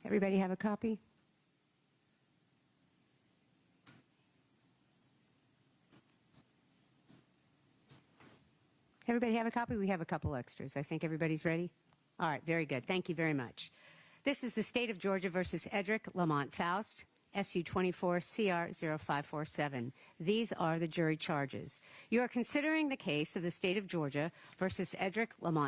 Everybody have a copy? Everybody have a copy? We have a couple extras. I think everybody's ready? All right, very good. Thank you very much. This is the State of Georgia versus Edrick Faust, SU 24-CR0547. These are the jury charges. You are considering the case of the State of Georgia versus Edrick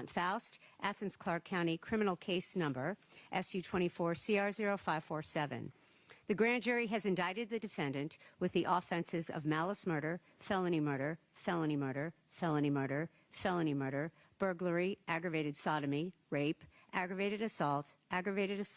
Faust, Athens Clarke County criminal case number SU 24-CR0547. The grand jury has indicted the defendant with the offenses of malice murder, felony murder, felony murder, felony murder, felony murder, burglary, aggravated sodomy, rape, aggravated assault, aggravated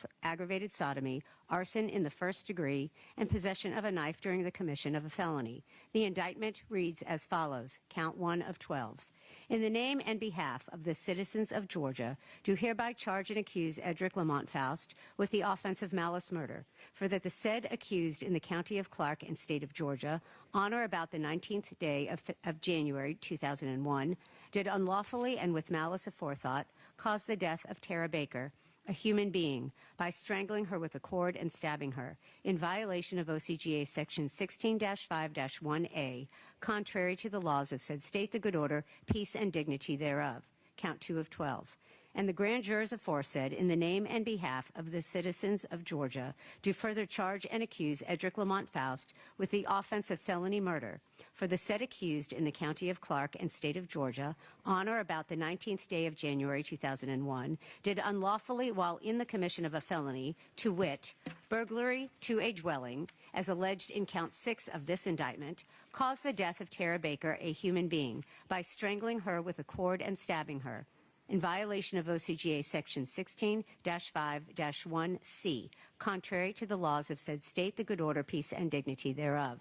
sodomy, arson in the first degree, and possession of a knife during the commission of a felony. The indictment reads as follows, count 1 of 12. In the name and behalf of the citizens of Georgia, do hereby charge and accuse Edrick Faust with the offense of malice murder, for that the said accused in the county of Clarke and state of Georgia, on or about the 19th day of January 2001, did unlawfully and with malice aforethought cause the death of Tara Baker, a human being, by strangling her with a cord and stabbing her, in violation of OCGA Section 16-5-1A, contrary to the laws of said state, the good order, peace, and dignity thereof. Count 2 of 12. And the grand jurors aforesaid, in the name and behalf of the citizens of Georgia, do further charge and accuse Edrick Faust with the offense of felony murder, for the said accused in the county of Clarke and state of Georgia, on or about the 19th day of January 2001, did unlawfully, while in the commission of a felony, to wit, burglary to a dwelling, as alleged in count 6 of this indictment, cause the death of Tara Baker, a human being, by strangling her with a cord and stabbing her, in violation of OCGA Section 16-5-1C, contrary to the laws of said state, the good order, peace, and dignity thereof.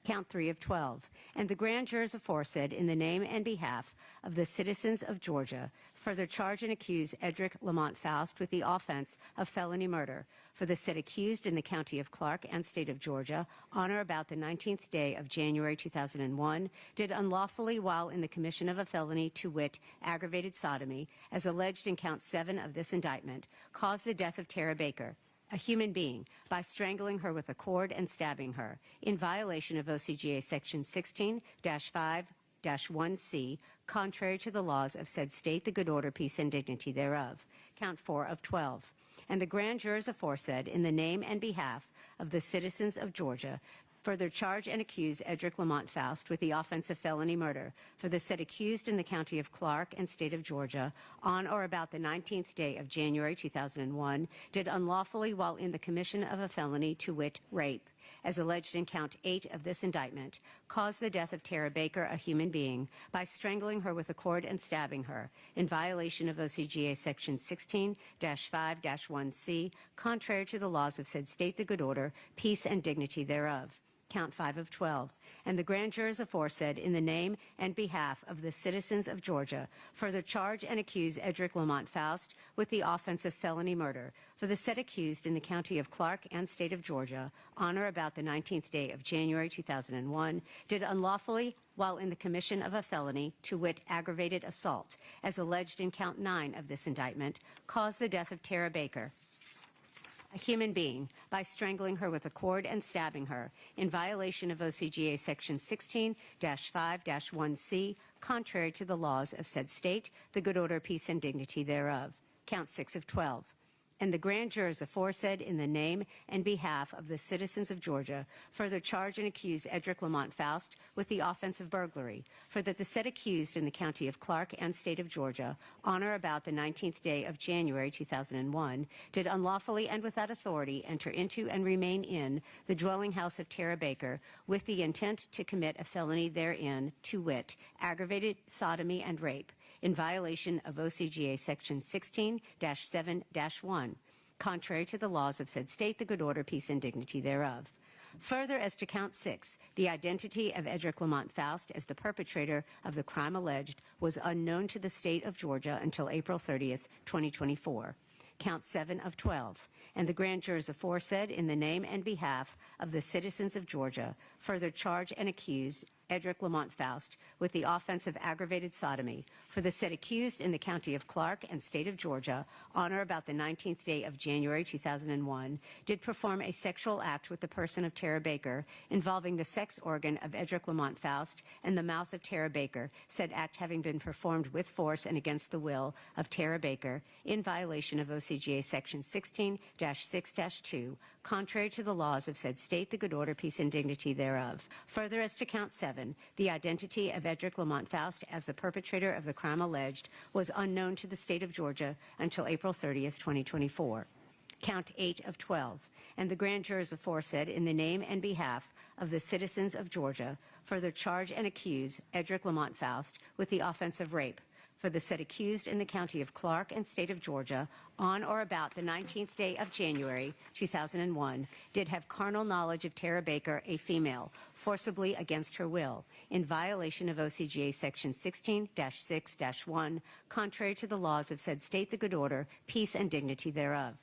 Count 3 of 12. And the grand jurors aforesaid, in the name and behalf of the citizens of Georgia, further charge and accuse Edrick Faust with the offense of felony murder, for the said accused in the county of Clarke and state of Georgia, on or about the 19th day of January 2001, did unlawfully, while in the commission of a felony, to wit, aggravated sodomy, as alleged in count 7 of this indictment, cause the death of Tara Baker, a human being, by strangling her with a cord and stabbing her, in violation of OCGA Section 16-5-1C, contrary to the laws of said state, the good order, peace, and dignity thereof. Count 4 of 12. And the grand jurors aforesaid, in the name and behalf of the citizens of Georgia, further charge and accuse Edrick Faust with the offense of felony murder, for the said accused in the county of Clarke and state of Georgia, on or about the 19th day of January 2001, did unlawfully, while in the commission of a felony, to wit, rape, as alleged in count 8 of this indictment, cause the death of Tara Baker, a human being, by strangling her with a cord and stabbing her, in violation of OCGA Section 16-5-1C, contrary to the laws of said state, the good order, peace, and dignity thereof. Count 5 of 12. And the grand jurors aforesaid, in the name and behalf of the citizens of Georgia, further charge and accuse Edrick Faust with the offense of felony murder, for the said accused in the county of Clarke and state of Georgia, on or about the 19th day of January 2001, did unlawfully, while in the commission of a felony, to wit, aggravated assault, as alleged in count 9 of this indictment, cause the death of Tara Baker, a human being, by strangling her with a cord and stabbing her, in violation of OCGA Section 16-5-1C, contrary to the laws of said state, the good order, peace, and dignity thereof. Count 6 of 12. And the grand jurors aforesaid, in the name and behalf of the citizens of Georgia, further charge and accuse Edrick Faust with the offense of burglary, for that the said accused in the county of Clarke and state of Georgia, on or about the 19th day of January 2001, did unlawfully and without authority enter into and remain in the dwelling house of Tara Baker with the intent to commit a felony therein, to wit, aggravated sodomy and rape, in violation of OCGA Section 16-7-1, contrary to the laws of said state, the good order, peace, and dignity thereof. Further, as to count 6, the identity of Edrick Faust as the perpetrator of the crime alleged was unknown to the state of Georgia until April 30th, 2024. Count 7 of 12. And the grand jurors aforesaid, in the name and behalf of the citizens of Georgia, further charge and accuse Edrick Lamont Faust, with the offense of aggravated sodomy for the said accused in the county of Clark and state of Georgia on or about the 19th day of January 2001, did perform a sexual act with the person of Tara Baker involving the sex organ of Edrick Lamont Faust and the mouth of Tara Baker, said act having been performed with force and against the will of Tara Baker in violation of OCGA Section 16-6-2, contrary to the laws of said state, the good order, peace, and dignity thereof. Further, as to count 7, the identity of Edrick Lamont Faust as the perpetrator of the crime alleged was unknown to the state of Georgia until April 30th, 2024. Count 8 of 12, and the grand jurors aforesaid in the name and behalf of the citizens of Georgia further charge and accuse Edrick Lamont Faust with the offense of rape for the said accused in the county of Clark and state of Georgia on or about the 19th day of January 2001 did have carnal knowledge of Tara Baker, a female, forcibly against her will in violation of OCGA Section 16-6-1, contrary to the laws of said state, the good order, peace, and dignity thereof.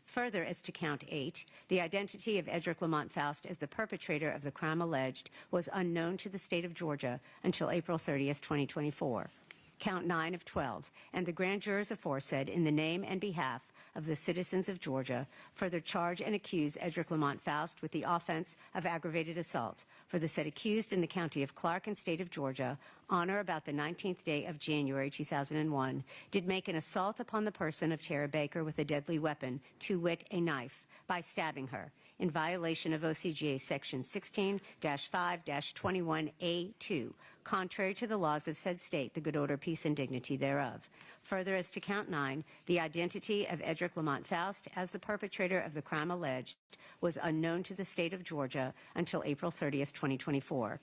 Further, as to count 8, the identity of Edrick Lamont Faust as the perpetrator of the crime alleged was unknown to the state of Georgia until April 30th, 2024. Count 9 of 12, and the grand jurors aforesaid in the name and behalf of the citizens of Georgia further charge and accuse Edrick Lamont Faust with the offense of aggravated assault for the said accused in the county of Clark and state of Georgia on or about the 19th day of January 2001 did make an assault upon the person of Tara Baker with a deadly weapon, to wit, a knife, by stabbing her in violation of OCGA Section 16-5-21A2, contrary to the laws of said state, the good order, peace, and dignity thereof. Further, as to count 9, the identity of Edrick Lamont Faust as the perpetrator of the crime alleged was unknown to the state of Georgia until April 30th, 2024.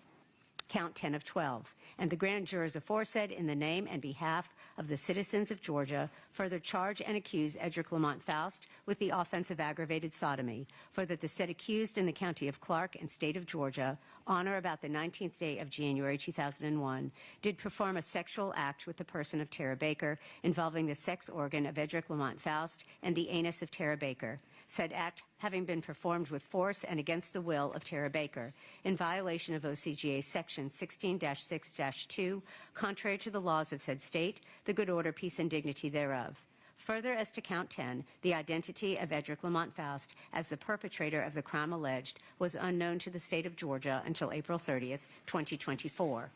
Count 10 of 12, and the grand jurors aforesaid in the name and behalf of the citizens of Georgia further charge and accuse Edrick Lamont Faust with the offense of aggravated sodomy for that the said accused in the county of Clark and state of Georgia on or about the 19th day of January 2001 did perform a sexual act with the person of Tara Baker involving the sex organ of Edrick Lamont Faust and the anus of Tara Baker, said act having been performed with force and against the will of Tara Baker in violation of OCGA Section 16-6-2, contrary to the laws of said state, the good order, peace, and dignity thereof. Further, as to count 10, the identity of Edrick Lamont Faust as the perpetrator of the crime alleged was unknown to the state of Georgia until April 30th, 2024.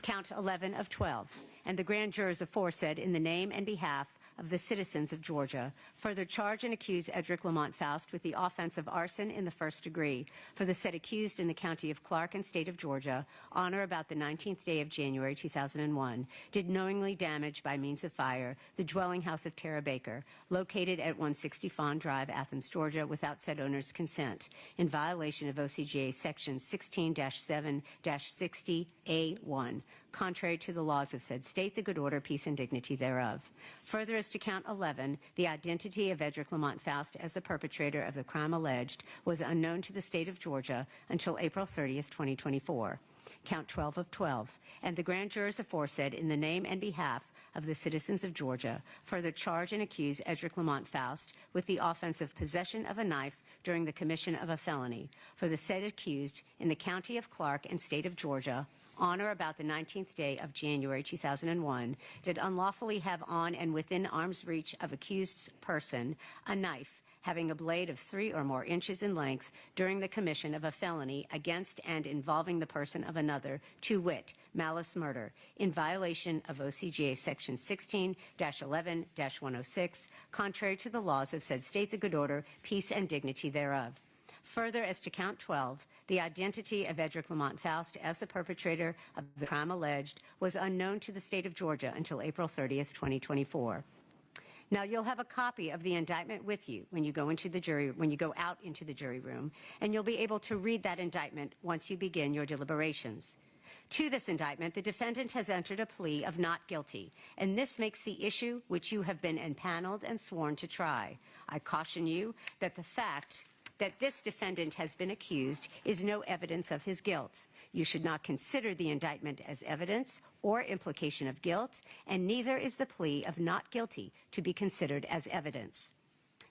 Count 11 of 12, and the grand jurors aforesaid in the name and behalf of the citizens of Georgia further charge and accuse Edrick Lamont Faust with the offense of arson in the first degree for the said accused in the county of Clark and state of Georgia on or about the 19th day of January 2001 did knowingly damage by means of fire the dwelling house of Tara Baker located at 160 Fawn Drive, Athens, Georgia, without said owner's consent in violation of OCGA Section 16-7-60A1, contrary to the laws of said state, the good order, peace, and dignity thereof. Further, as to count 11, the identity of Edrick Lamont Faust as the perpetrator of the crime alleged was unknown to the state of Georgia until April 30th, 2024. Count 12 of 12, and the grand jurors aforesaid in the name and behalf of the citizens of Georgia further charge and accuse Edrick Lamont Faust with the offense of possession of a knife during the commission of a felony for the said accused in the county of Clark and state of Georgia on or about the 19th day of January 2001 did unlawfully have on and within arm's reach of accused's person a knife having a blade of 3 or more inches in length during the commission of a felony against and involving the person of another, to wit, malice murder, in violation of OCGA Section 16-11-106, contrary to the laws of said state, the good order, peace, and dignity thereof. Further, as to count 12, the identity of Edrick Lamont Faust as the perpetrator of the crime alleged was unknown to the state of Georgia until April 30th, 2024. Now, you'll have a copy of the indictment with you when you go out into the jury room, and you'll be able to read that indictment once you begin your deliberations. To this indictment, the defendant has entered a plea of not guilty, and this makes the issue which you have been empaneled and sworn to try. I caution you that the fact that this defendant has been accused is no evidence of his guilt. You should not consider the indictment as evidence or implication of guilt, and neither is the plea of not guilty to be considered as evidence.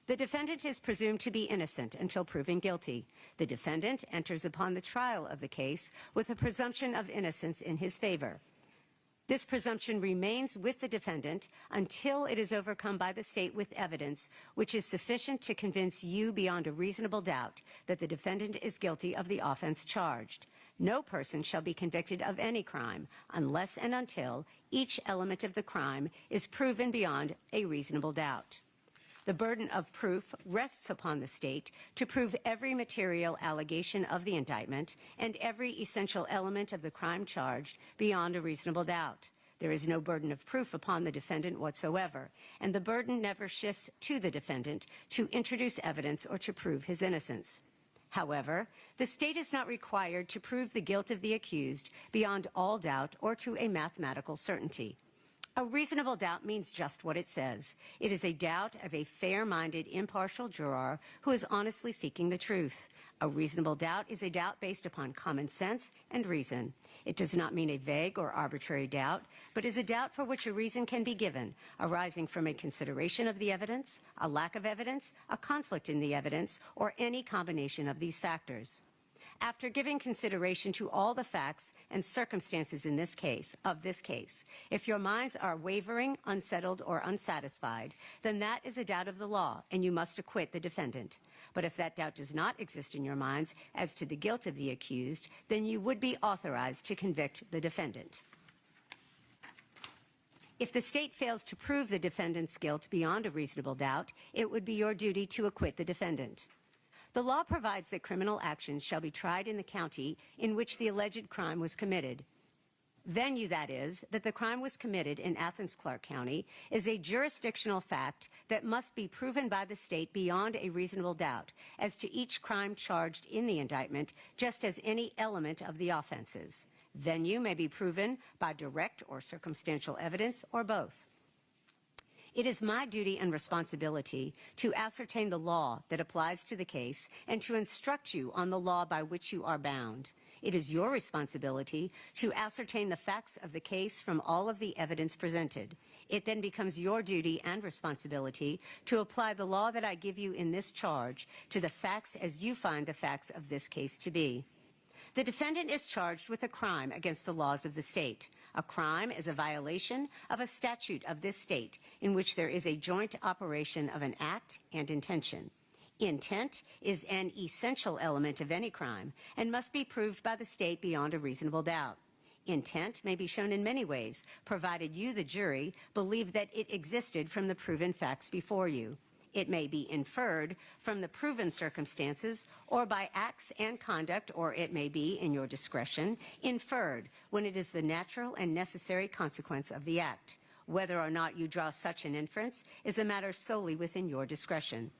The defendant is presumed to be innocent until proven guilty. The defendant enters upon the trial of the case with a presumption of innocence in his favor. This presumption remains with the defendant until it is overcome by the state with evidence which is sufficient to convince you beyond a reasonable doubt that the defendant is guilty of the offense charged. No person shall be convicted of any crime unless and until each element of the crime is proven beyond a reasonable doubt. The burden of proof rests upon the state to prove every material allegation of the indictment and every essential element of the crime charged beyond a reasonable doubt. There is no burden of proof upon the defendant whatsoever, and the burden never shifts to the defendant to introduce evidence or to prove his innocence. However, the state is not required to prove the guilt of the accused beyond all doubt or to a mathematical certainty. A reasonable doubt means just what it says. It is a doubt of a fair-minded, impartial juror who is honestly seeking the truth. A reasonable doubt is a doubt based upon common sense and reason. It does not mean a vague or arbitrary doubt, but is a doubt for which a reason can be given, arising from a consideration of the evidence, a lack of evidence, a conflict in the evidence, or any combination of these factors. After giving consideration to all the facts and circumstances in this case, if your minds are wavering, unsettled, or unsatisfied, then that is a doubt of the law, and you must acquit the defendant. But if that doubt does not exist in your minds as to the guilt of the accused, then you would be authorized to convict the defendant. If the state fails to prove the defendant's guilt beyond a reasonable doubt, it would be your duty to acquit the defendant. The law provides that criminal actions shall be tried in the county in which the alleged crime was committed. Venue, that is, that the crime was committed in Athens-Clarke County, is a jurisdictional fact that must be proven by the state beyond a reasonable doubt as to each crime charged in the indictment, just as any element of the offenses. Venue may be proven by direct or circumstantial evidence or both. It is my duty and responsibility to ascertain the law that applies to the case and to instruct you on the law by which you are bound. It is your responsibility to ascertain the facts of the case from all of the evidence presented. It then becomes your duty and responsibility to apply the law that I give you in this charge to the facts as you find the facts of this case to be. The defendant is charged with a crime against the laws of the state. A crime is a violation of a statute of this state in which there is a joint operation of an act and intention. Intent is an essential element of any crime and must be proved by the state beyond a reasonable doubt. Intent may be shown in many ways, provided you, the jury, believe that it existed from the proven facts before you. It may be inferred from the proven circumstances or by acts and conduct, or it may be, in your discretion, inferred when it is the natural and necessary consequence of the act. Whether or not you draw such an inference is a matter solely within your discretion.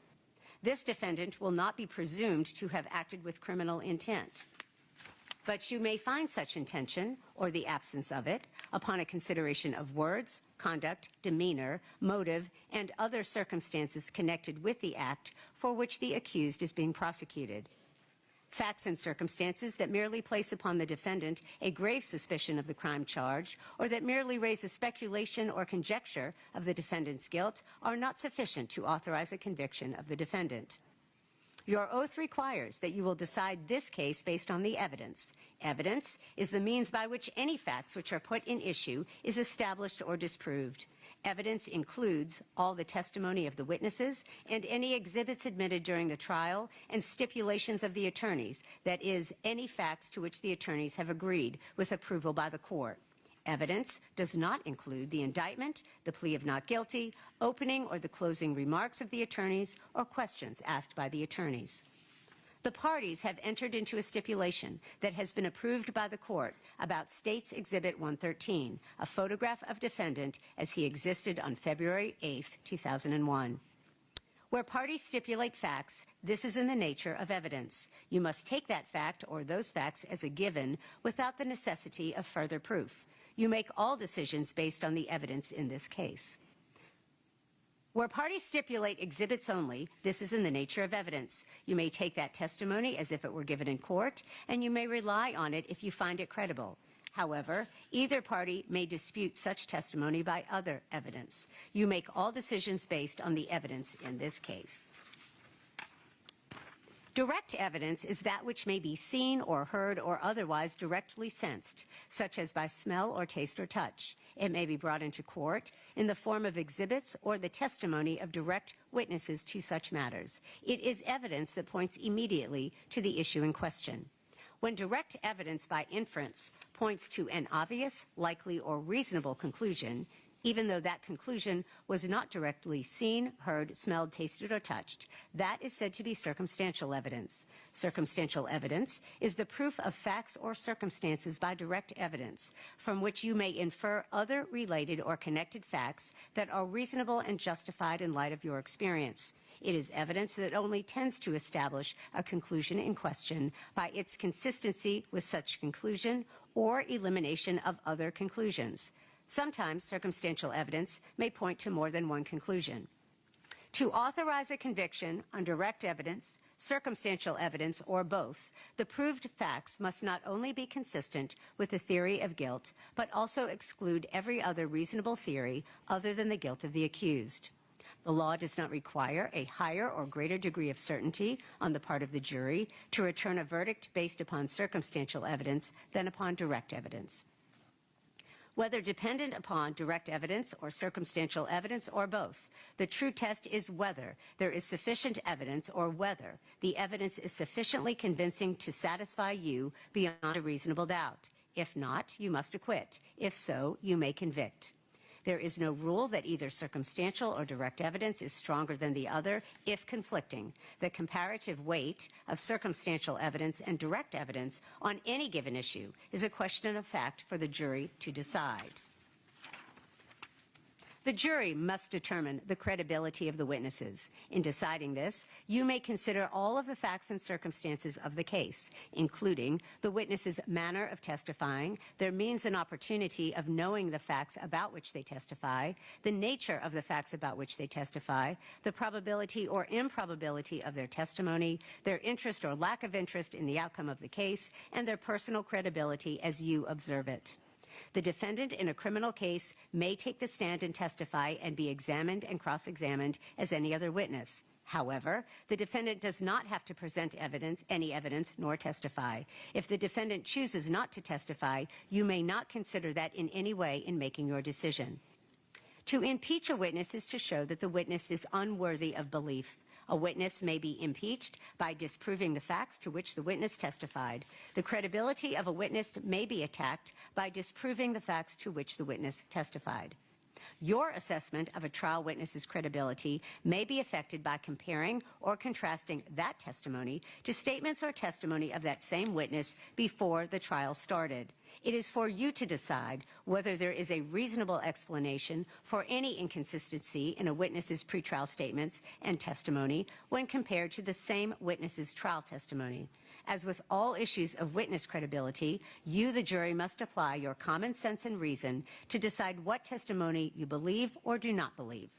This defendant will not be presumed to have acted with criminal intent. But you may find such intention, or the absence of it, upon a consideration of words, conduct, demeanor, motive, and other circumstances connected with the act for which the accused is being prosecuted. Facts and circumstances that merely place upon the defendant a grave suspicion of the crime charged, or that merely raise a speculation or conjecture of the defendant's guilt, are not sufficient to authorize a conviction of the defendant. Your oath requires that you will decide this case based on the evidence. Evidence is the means by which any facts which are put in issue is established or disproved. Evidence includes all the testimony of the witnesses and any exhibits admitted during the trial and stipulations of the attorneys, that is, any facts to which the attorneys have agreed with approval by the court. Evidence does not include the indictment, the plea of not guilty, opening or the closing remarks of the attorneys, or questions asked by the attorneys. The parties have entered into a stipulation that has been approved by the court about State's Exhibit 113, a photograph of defendant as he existed on February 8, 2001. Where parties stipulate facts, this is in the nature of evidence. You must take that fact or those facts as a given without the necessity of further proof. You make all decisions based on the evidence in this case. Where parties stipulate exhibits only, this is in the nature of evidence. You may take that testimony as if it were given in court, and you may rely on it if you find it credible. However, either party may dispute such testimony by other evidence. You make all decisions based on the evidence in this case. Direct evidence is that which may be seen or heard or otherwise directly sensed, such as by smell or taste or touch. It may be brought into court in the form of exhibits or the testimony of direct witnesses to such matters. It is evidence that points immediately to the issue in question. When direct evidence by inference points to an obvious, likely, or reasonable conclusion, even though that conclusion was not directly seen, heard, smelled, tasted, or touched, that is said to be circumstantial evidence. Circumstantial evidence is the proof of facts or circumstances by direct evidence, from which you may infer other related or connected facts that are reasonable and justified in light of your experience. It is evidence that only tends to establish a conclusion in question by its consistency with such conclusion or elimination of other conclusions. Sometimes circumstantial evidence may point to more than one conclusion. To authorize a conviction on direct evidence, circumstantial evidence, or both, the proved facts must not only be consistent with the theory of guilt, but also exclude every other reasonable theory other than the guilt of the accused. The law does not require a higher or greater degree of certainty on the part of the jury to return a verdict based upon circumstantial evidence than upon direct evidence. Whether dependent upon direct evidence or circumstantial evidence or both, the true test is whether there is sufficient evidence or whether the evidence is sufficiently convincing to satisfy you beyond a reasonable doubt. If not, you must acquit. If so, you may convict. There is no rule that either circumstantial or direct evidence is stronger than the other if conflicting. The comparative weight of circumstantial evidence and direct evidence on any given issue is a question of fact for the jury to decide. The jury must determine the credibility of the witnesses. In deciding this, you may consider all of the facts and circumstances of the case, including the witness's manner of testifying, their means and opportunity of knowing the facts about which they testify, the nature of the facts about which they testify, the probability or improbability of their testimony, their interest or lack of interest in the outcome of the case, and their personal credibility as you observe it. The defendant in a criminal case may take the stand and testify and be examined and cross-examined as any other witness. However, the defendant does not have to present any evidence, nor testify. If the defendant chooses not to testify, you may not consider that in any way in making your decision. To impeach a witness is to show that the witness is unworthy of belief. A witness may be impeached by disproving the facts to which the witness testified. The credibility of a witness may be attacked by disproving the facts to which the witness testified. Your assessment of a trial witness's credibility may be affected by comparing or contrasting that testimony to statements or testimony of that same witness before the trial started. It is for you to decide whether there is a reasonable explanation for any inconsistency in a witness's pretrial statements and testimony when compared to the same witness's trial testimony. As with all issues of witness credibility, you, the jury, must apply your common sense and reason to decide what testimony you believe or do not believe.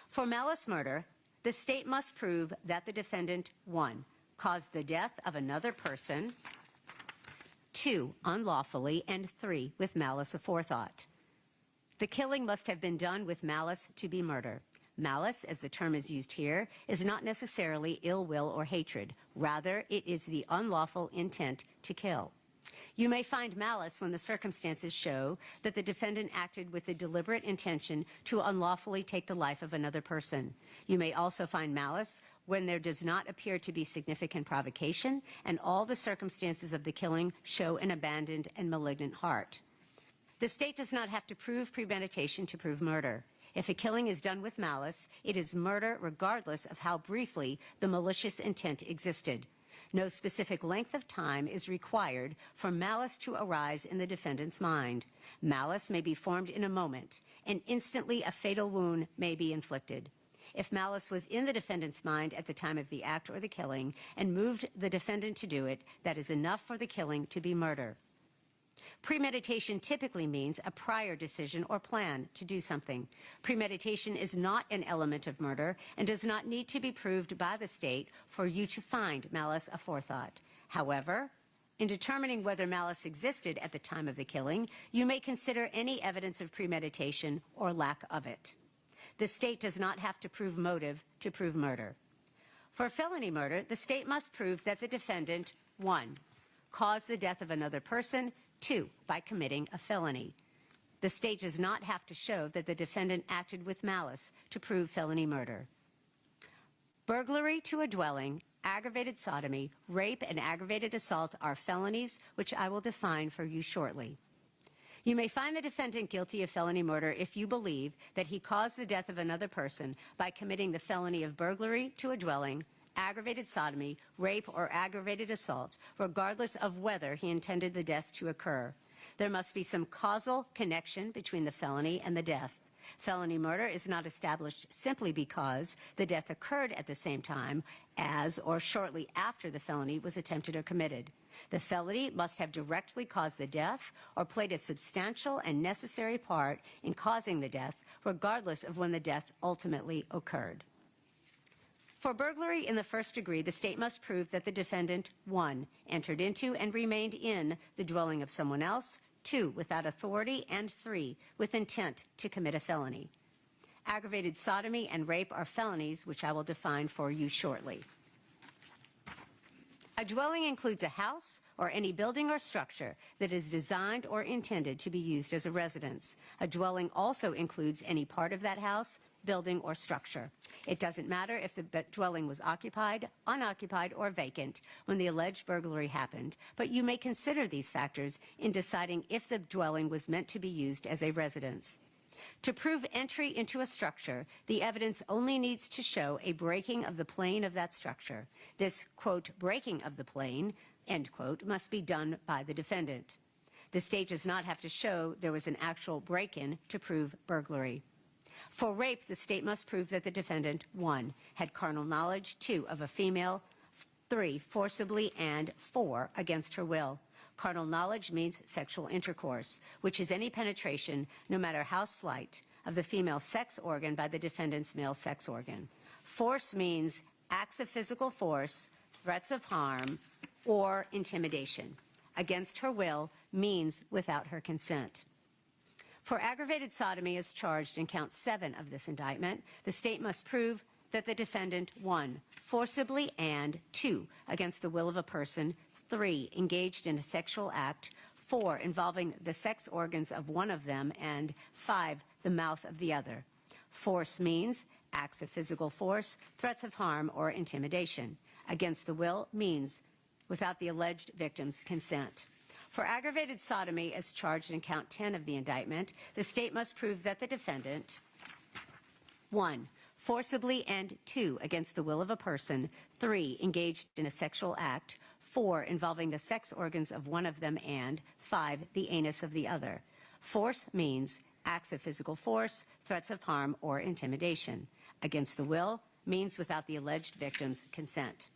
For malice murder, the state must prove that the defendant, 1, caused the death of another person, 2, unlawfully, and 3, with malice aforethought. The killing must have been done with malice to be murder. Malice, as the term is used here, is not necessarily ill will or hatred. Rather, it is the unlawful intent to kill. You may find malice when the circumstances show that the defendant acted with the deliberate intention to unlawfully take the life of another person. You may also find malice when there does not appear to be significant provocation and all the circumstances of the killing show an abandoned and malignant heart. The state does not have to prove premeditation to prove murder. If a killing is done with malice, it is murder regardless of how briefly the malicious intent existed. No specific length of time is required for malice to arise in the defendant's mind. Malice may be formed in a moment, and instantly a fatal wound may be inflicted. If malice was in the defendant's mind at the time of the act or the killing and moved the defendant to do it, that is enough for the killing to be murder. Premeditation typically means a prior decision or plan to do something. Premeditation is not an element of murder and does not need to be proved by the state for you to find malice aforethought. However, in determining whether malice existed at the time of the killing, you may consider any evidence of premeditation or lack of it. The state does not have to prove motive to prove murder. For felony murder, the state must prove that the defendant, 1, caused the death of another person, 2, by committing a felony. The state does not have to show that the defendant acted with malice to prove felony murder. Burglary to a dwelling, aggravated sodomy, rape, and aggravated assault are felonies, which I will define for you shortly. You may find the defendant guilty of felony murder if you believe that he caused the death of another person by committing the felony of burglary to a dwelling, aggravated sodomy, rape, or aggravated assault, regardless of whether he intended the death to occur. There must be some causal connection between the felony and the death. Felony murder is not established simply because the death occurred at the same time as or shortly after the felony was attempted or committed. The felony must have directly caused the death or played a substantial and necessary part in causing the death, regardless of when the death ultimately occurred. For burglary in the first degree, the state must prove that the defendant, 1, entered into and remained in the dwelling of someone else, 2, without authority, and 3, with intent to commit a felony. Aggravated sodomy and rape are felonies, which I will define for you shortly. A dwelling includes a house or any building or structure that is designed or intended to be used as a residence. A dwelling also includes any part of that house, building, or structure. It doesn't matter if the dwelling was occupied, unoccupied, or vacant when the alleged burglary happened, but you may consider these factors in deciding if the dwelling was meant to be used as a residence. To prove entry into a structure, the evidence only needs to show a breaking of the plane of that structure. This, quote, breaking of the plane, end quote, must be done by the defendant. The state does not have to show there was an actual break-in to prove burglary. For rape, the state must prove that the defendant, 1, had carnal knowledge, 2, of a female, 3, forcibly, and 4, against her will. Carnal knowledge means sexual intercourse, which is any penetration, no matter how slight, of the female sex organ by the defendant's male sex organ. Force means acts of physical force, threats of harm, or intimidation. Against her will means without her consent. For aggravated sodomy as charged in count 7 of this indictment, the state must prove that the defendant, 1, forcibly, and 2, against the will of a person, 3, engaged in a sexual act, 4, involving the sex organs of one of them, and 5, the mouth of the other. Force means acts of physical force, threats of harm, or intimidation. Against the will means without the alleged victim's consent. For aggravated sodomy as charged in count 10 of the indictment, the state must prove that the defendant, 1, forcibly, and 2, against the will of a person, 3, engaged in a sexual act, 4, involving the sex organs of one of them, and 5, the anus of the other. Force means acts of physical force, threats of harm, or intimidation. Against the will means without the alleged victim's consent.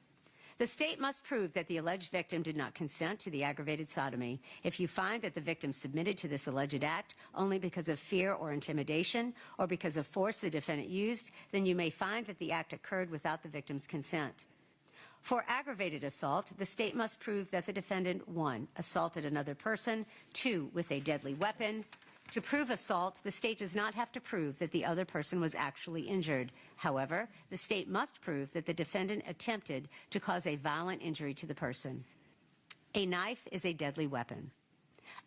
The state must prove that the alleged victim did not consent to the aggravated sodomy. If you find that the victim submitted to this alleged act only because of fear or intimidation, or because of force the defendant used, then you may find that the act occurred without the victim's consent. For aggravated assault, the state must prove that the defendant, 1, assaulted another person, 2, with a deadly weapon. To prove assault, the state does not have to prove that the other person was actually injured. However, the state must prove that the defendant attempted to cause a violent injury to the person. A knife is a deadly weapon.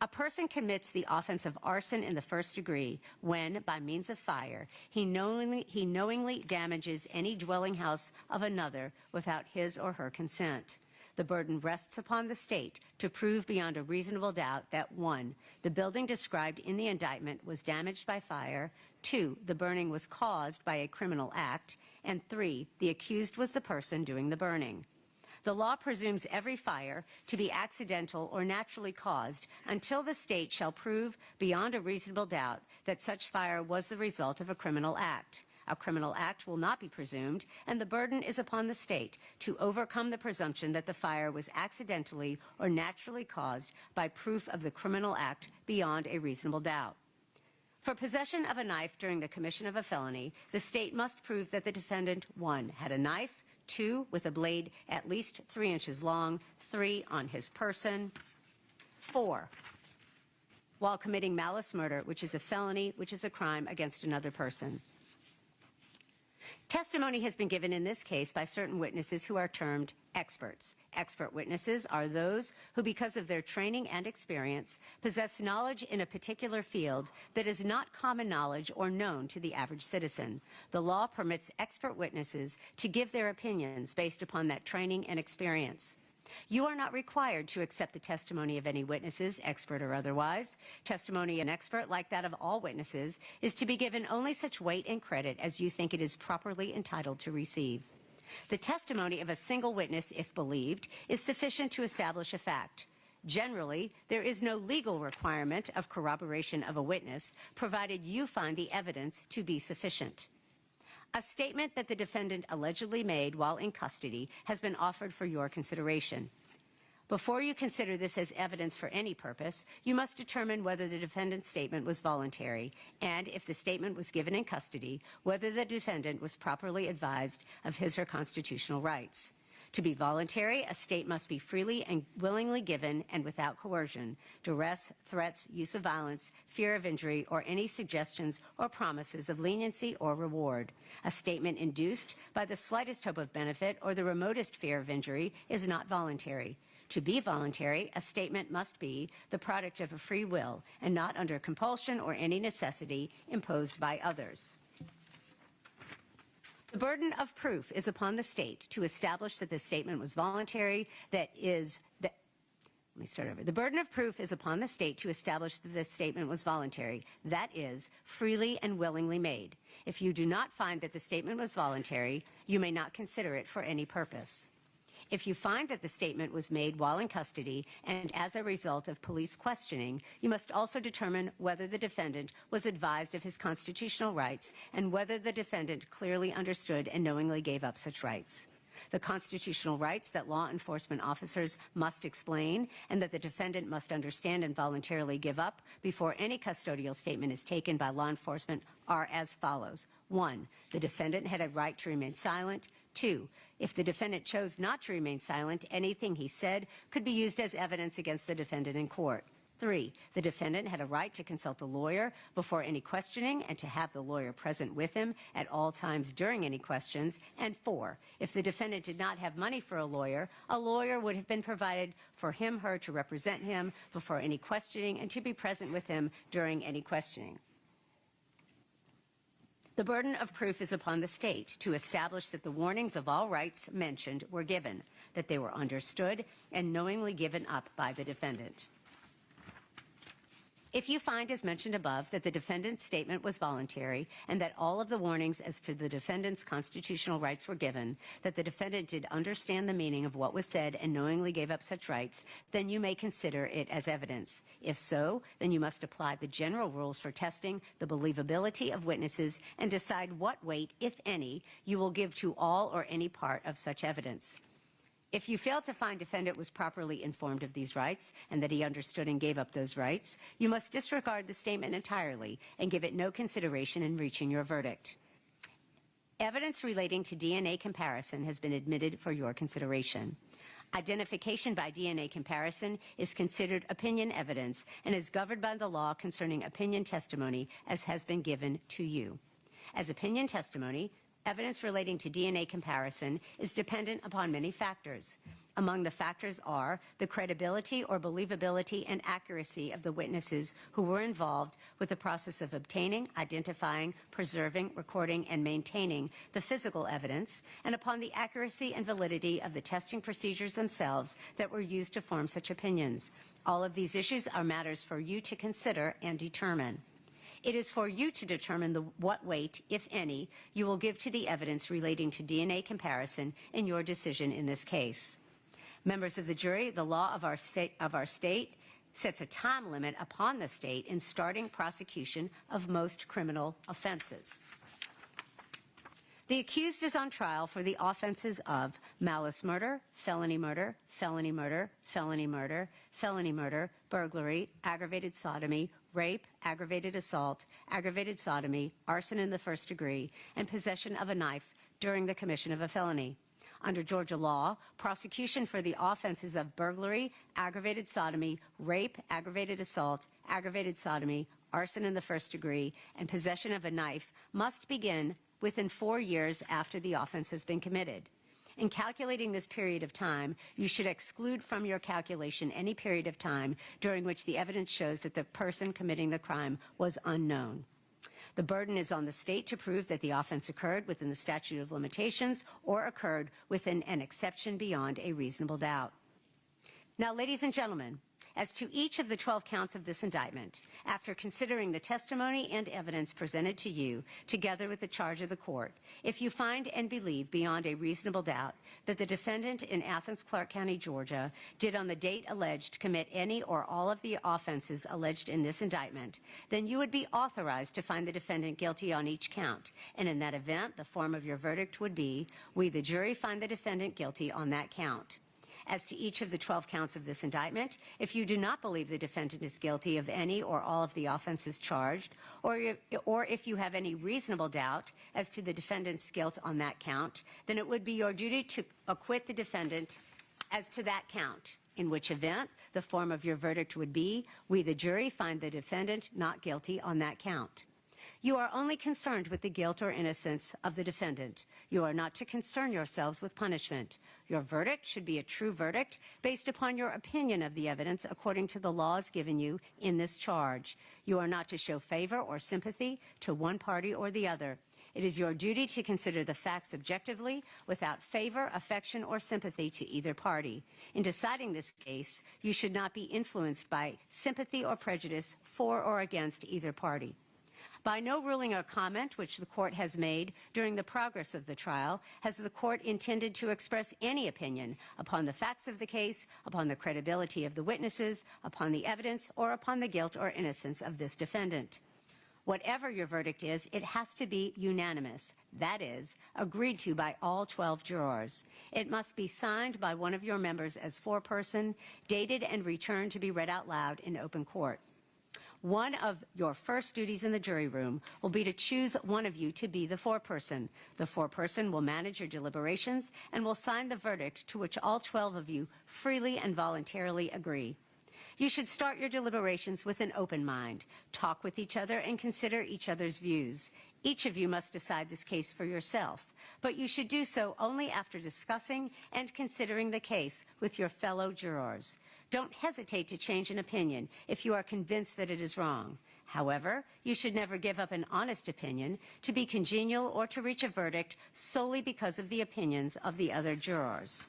A person commits the offense of arson in the first degree when, by means of fire, he knowingly damages any dwelling house of another without his or her consent. The burden rests upon the state to prove beyond a reasonable doubt that 1, the building described in the indictment was damaged by fire, 2, the burning was caused by a criminal act, and 3, the accused was the person doing the burning. The law presumes every fire to be accidental or naturally caused until the state shall prove beyond a reasonable doubt that such fire was the result of a criminal act. A criminal act will not be presumed, and the burden is upon the state to overcome the presumption that the fire was accidentally or naturally caused by proof of the criminal act beyond a reasonable doubt. For possession of a knife during the commission of a felony, the state must prove that the defendant, 1, had a knife, 2, with a blade at least 3 inches long, 3, on his person, 4, while committing malice murder, which is a felony, which is a crime against another person. Testimony has been given in this case by certain witnesses who are termed experts. Expert witnesses are those who, because of their training and experience, possess knowledge in a particular field that is not common knowledge or known to the average citizen. The law permits expert witnesses to give their opinions based upon that training and experience. You are not required to accept the testimony of any witnesses, expert or otherwise. Testimony of an expert, like that of all witnesses, is to be given only such weight and credit as you think it is properly entitled to receive. The testimony of a single witness, if believed, is sufficient to establish a fact. Generally, there is no legal requirement of corroboration of a witness, provided you find the evidence to be sufficient. A statement that the defendant allegedly made while in custody has been offered for your consideration. Before you consider this as evidence for any purpose, you must determine whether the defendant's statement was voluntary, and if the statement was given in custody, whether the defendant was properly advised of his or her constitutional rights. To be voluntary, a state must be freely and willingly given and without coercion, duress, threats, use of violence, fear of injury, or any suggestions or promises of leniency or reward. A statement induced by the slightest hope of benefit or the remotest fear of injury is not voluntary. To be voluntary, a statement must be the product of a free will and not under compulsion or any necessity imposed by others. The burden of proof is upon the state to establish that the statement was voluntary, The burden of proof is upon the state to establish that the statement was voluntary, that is, freely and willingly made. If you do not find that the statement was voluntary, you may not consider it for any purpose. If you find that the statement was made while in custody and as a result of police questioning, you must also determine whether the defendant was advised of his constitutional rights and whether the defendant clearly understood and knowingly gave up such rights. The constitutional rights that law enforcement officers must explain and that the defendant must understand and voluntarily give up before any custodial statement is taken by law enforcement are as follows. 1. The defendant had a right to remain silent. 2. If the defendant chose not to remain silent, anything he said could be used as evidence against the defendant in court. 3. The defendant had a right to consult a lawyer before any questioning and to have the lawyer present with him at all times during any questions. And 4. If the defendant did not have money for a lawyer would have been provided for him/her to represent him before any questioning and to be present with him during any questioning. The burden of proof is upon the state to establish that the warnings of all rights mentioned were given, that they were understood and knowingly given up by the defendant. If you find, as mentioned above, that the defendant's statement was voluntary and that all of the warnings as to the defendant's constitutional rights were given, that the defendant did understand the meaning of what was said and knowingly gave up such rights, then you may consider it as evidence. If so, then you must apply the general rules for testing the believability of witnesses and decide what weight, if any, you will give to all or any part of such evidence. If you fail to find defendant was properly informed of these rights and that he understood and gave up those rights, you must disregard the statement entirely and give it no consideration in reaching your verdict. Evidence relating to DNA comparison has been admitted for your consideration. Identification by DNA comparison is considered opinion evidence and is governed by the law concerning opinion testimony as has been given to you. As opinion testimony, evidence relating to DNA comparison is dependent upon many factors. Among the factors are the credibility or believability and accuracy of the witnesses who were involved with the process of obtaining, identifying, preserving, recording, and maintaining the physical evidence, and upon the accuracy and validity of the testing procedures themselves that were used to form such opinions. All of these issues are matters for you to consider and determine. It is for you to determine what weight, if any, you will give to the evidence relating to DNA comparison in your decision in this case. Members of the jury, the law of our state sets a time limit upon the state in starting prosecution of most criminal offenses. The accused is on trial for the offenses of malice murder, felony murder, felony murder, felony murder, felony murder, burglary, aggravated sodomy, rape, aggravated assault, aggravated sodomy, arson in the first degree, and possession of a knife during the commission of a felony. Under Georgia law, prosecution for the offenses of burglary, aggravated sodomy, rape, aggravated assault, aggravated sodomy, arson in the first degree, and possession of a knife must begin within 4 years after the offense has been committed. In calculating this period of time, you should exclude from your calculation any period of time during which the evidence shows that the person committing the crime was unknown. The burden is on the state to prove that the offense occurred within the statute of limitations or occurred within an exception beyond a reasonable doubt. Now, ladies and gentlemen, as to each of the 12 counts of this indictment, after considering the testimony and evidence presented to you, together with the charge of the court, if you find and believe beyond a reasonable doubt that the defendant in Athens, Clarke County, Georgia, did on the date alleged commit any or all of the offenses alleged in this indictment, then you would be authorized to find the defendant guilty on each count. And in that event, the form of your verdict would be, we, the jury, find the defendant guilty on that count. As to each of the 12 counts of this indictment, if you do not believe the defendant is guilty of any or all of the offenses charged, or if you have any reasonable doubt as to the defendant's guilt on that count, then it would be your duty to acquit the defendant as to that count, in which event the form of your verdict would be, we, the jury, find the defendant not guilty on that count. You are only concerned with the guilt or innocence of the defendant. You are not to concern yourselves with punishment. Your verdict should be a true verdict based upon your opinion of the evidence according to the laws given you in this charge. You are not to show favor or sympathy to one party or the other. It is your duty to consider the facts objectively without favor, affection, or sympathy to either party. In deciding this case, you should not be influenced by sympathy or prejudice for or against either party. By no ruling or comment which the court has made during the progress of the trial has the court intended to express any opinion upon the facts of the case, upon the credibility of the witnesses, upon the evidence, or upon the guilt or innocence of this defendant. Whatever your verdict is, it has to be unanimous, that is, agreed to by all 12 jurors. It must be signed by one of your members as foreperson, dated and returned to be read out loud in open court. One of your first duties in the jury room will be to choose one of you to be the foreperson. The foreperson will manage your deliberations and will sign the verdict to which all 12 of you freely and voluntarily agree. You should start your deliberations with an open mind. Talk with each other and consider each other's views. Each of you must decide this case for yourself, but you should do so only after discussing and considering the case with your fellow jurors. Don't hesitate to change an opinion if you are convinced that it is wrong. However, you should never give up an honest opinion to be congenial or to reach a verdict solely because of the opinions of the other jurors.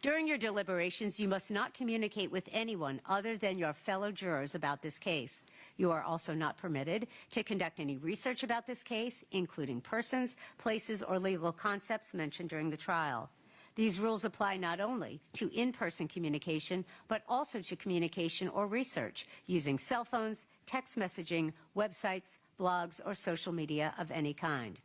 During your deliberations, you must not communicate with anyone other than your fellow jurors about this case. You are also not permitted to conduct any research about this case, including persons, places, or legal concepts mentioned during the trial. These rules apply not only to in-person communication, but also to communication or research using cell phones, text messaging, websites, blogs, or social media of any kind.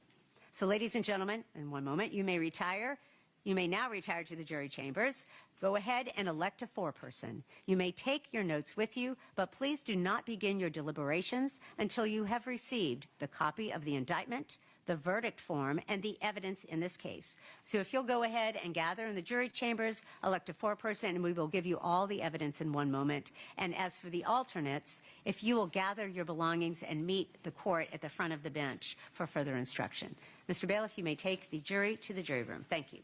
So, ladies and gentlemen, in one moment, you may retire. You may now retire to the jury chambers. Go ahead and elect a foreperson. You may take your notes with you, but please do not begin your deliberations until you have received the copy of the indictment, the verdict form, and the evidence in this case. So if you'll go ahead and gather in the jury chambers, elect a foreperson, and we will give you all the evidence in one moment. And as for the alternates, if you will gather your belongings and meet the court at the front of the bench for further instruction. Mr. Bailiff, you may take the jury to the jury room. Thank you.